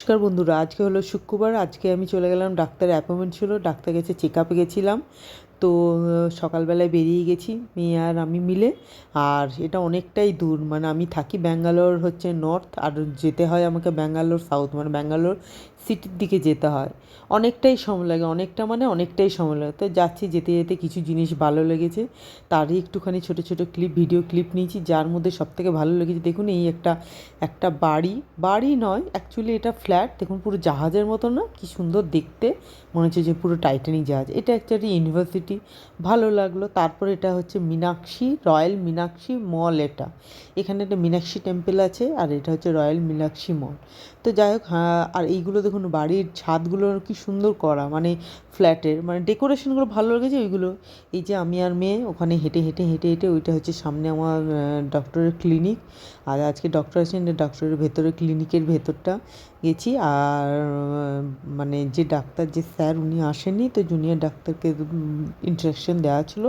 নমস্কার বন্ধুরা, আজকে হলো শুক্রবার। আজকে আমি চলে গেলাম, ডাক্তারের অ্যাপয়েন্টমেন্ট ছিল, ডাক্তার কাছে চেক আপে গেছিলাম। তো সকালবেলায় বেরিয়ে গেছি মেয়ে আর আমি মিলে। আর এটা অনেকটাই দূর, মানে আমি থাকি ব্যাঙ্গালোর হচ্ছে নর্থ, আর যেতে হয় আমাকে ব্যাঙ্গালোর সাউথ, মানে ব্যাঙ্গালোর সিটির দিকে যেতে হয়। অনেকটাই সময় লাগে, অনেকটাই সময় লাগে। তো যাচ্ছি, যেতে যেতে কিছু জিনিস ভালো লেগেছে, তারই একটুখানি ছোটো ছোটো ভিডিও ক্লিপ নিয়েছি। যার মধ্যে সবথেকে ভালো লেগেছে, দেখুন এই একটা একটা বাড়ি নয় অ্যাকচুয়ালি, এটা ফ্ল্যাট। দেখুন পুরো জাহাজের মতো না, কি সুন্দর দেখতে, মনে হচ্ছে যে পুরো টাইটানিক জাহাজ। এটা অ্যাকচুয়ালি ইউনিভার্সিটি, ভালো লাগলো। তারপর এটা হচ্ছে মীনাক্ষী, রয়্যাল মীনাক্ষী মল। এটা এখানে একটা মীনাক্ষী টেম্পল আছে, আর এটা হচ্ছে রয়্যাল মীনাক্ষী মল। তো যাই হোক, হ্যাঁ, আর এইগুলো দেখুন বাড়ির ছাদগুলো কি সুন্দর করা, মানে ফ্ল্যাটের মানে ডেকোরেশনগুলো ভালো লেগেছে ওইগুলো। এই যে আমি আর মেয়ে ওখানে হেঁটে হেঁটে হেঁটে হেঁটে, ওইটা হচ্ছে সামনে আমার ডক্টরের ক্লিনিক। আর আজকে ডক্টর আছেন, ডক্টরের ভেতরে, ক্লিনিকের ভেতরটা গেছি। আর মানে যে ডাক্তার, যে স্যার, উনি আসেননি, তো জুনিয়র ডাক্তারকে ইন্ট্রাকশন দেওয়া ছিল,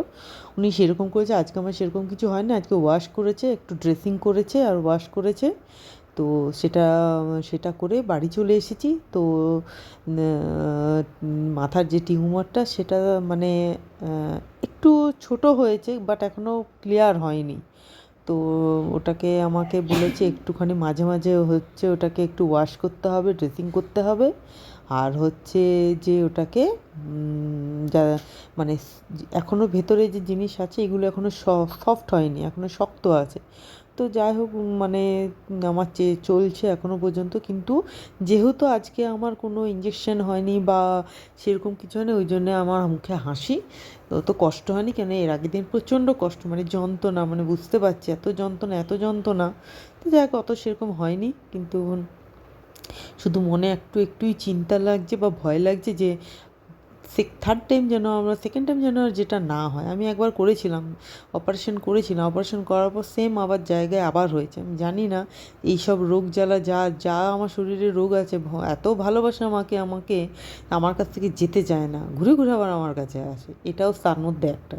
উনি সেরকম করেছে। আজকে আমার সেরকম কিছু হয় না, আজকে ওয়াশ করেছে, একটু ড্রেসিং করেছে আর ওয়াশ করেছে। তো সেটা সেটা করে বাড়ি চলে এসেছি। তো মাথার যে টিউমারটা, সেটা মানে একটু ছোট হয়েছে, বাট এখনও ক্লিয়ার হয়নি। তো ওটাকে আমাকে বলেছে একটুখানি মাঝে মাঝে হচ্ছে ওটাকে একটু ওয়াশ করতে হবে, ড্রেসিং করতে হবে। আর হচ্ছে যে ওটাকে যা মানে এখনও ভেতরে যে জিনিস আছে এগুলো এখনও সফট হয়নি, এখনও শক্ত আছে। তো যাই হোক, মানে আমার চলছে এখনও পর্যন্ত। কিন্তু যেহেতু আজকে আমার কোনো ইঞ্জেকশন হয়নি বা সেরকম কিছু হয়নি, ওই জন্যে আমার মুখে হাসি। তো কষ্ট হয়নি, কেন এর আগের দিন প্রচণ্ড কষ্ট, মানে যন্ত্রণা, মানে বুঝতে পারছি এত যন্ত্রণা, এত যন্ত্রণা। তো যাই হোক, অত সেরকম হয়নি, কিন্তু শুধু মনে একটুই চিন্তা লাগছে বা ভয় লাগছে যে সেকেন্ড টাইম যেন আর যেটা না হয়। আমি একবার করেছিলাম, অপারেশন করার পর সেম আবার জায়গায় আবার হয়েছে। আমি জানি না এইসব রোগ জ্বালা, যা যা আমার শরীরে রোগ আছে, এত ভালোবাসে আমাকে আমাকে আমার কাছ থেকে যেতে চায় না, ঘুরে ঘুরে আবার আমার কাছে আসে। এটাও তার মধ্যে একটা,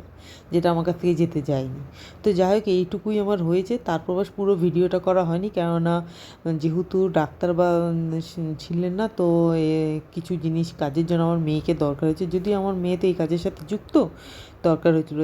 যেটা আমার কাছ থেকে যেতে চায়নি। তো যাই হোক, এইটুকুই আমার হয়েছে। তারপর বাস পুরো ভিডিওটা করা হয়নি, কেননা যেহেতু ডাক্তার বা ছিলেন না, তো কিছু জিনিস কাজের জন্য আমার মেয়েকে দরকার হয়েছে, যদিও আমার মেয়ে তো এই কাজের সাথে যুক্ত, দরকার হয়েছিল।